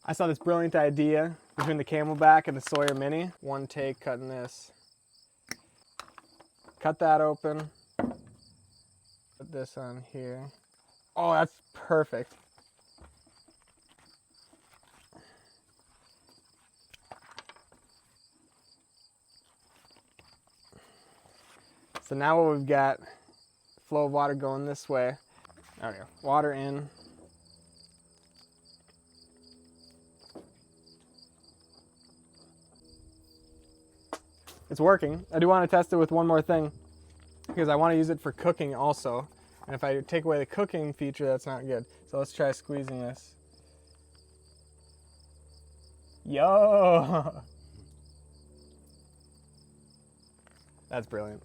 I saw this brilliant idea between the Camelback and the Sawyer Mini. One take cutting this. Cut that open. Put this on here. Oh, that's perfect. So now what we've got, flow of water going this way. There we go. Water in. It's working. I do want to test it with one more thing because I want to use it for cooking also. And if I take away the cooking feature, that's not good. So let's try squeezing this. Yo! That's brilliant.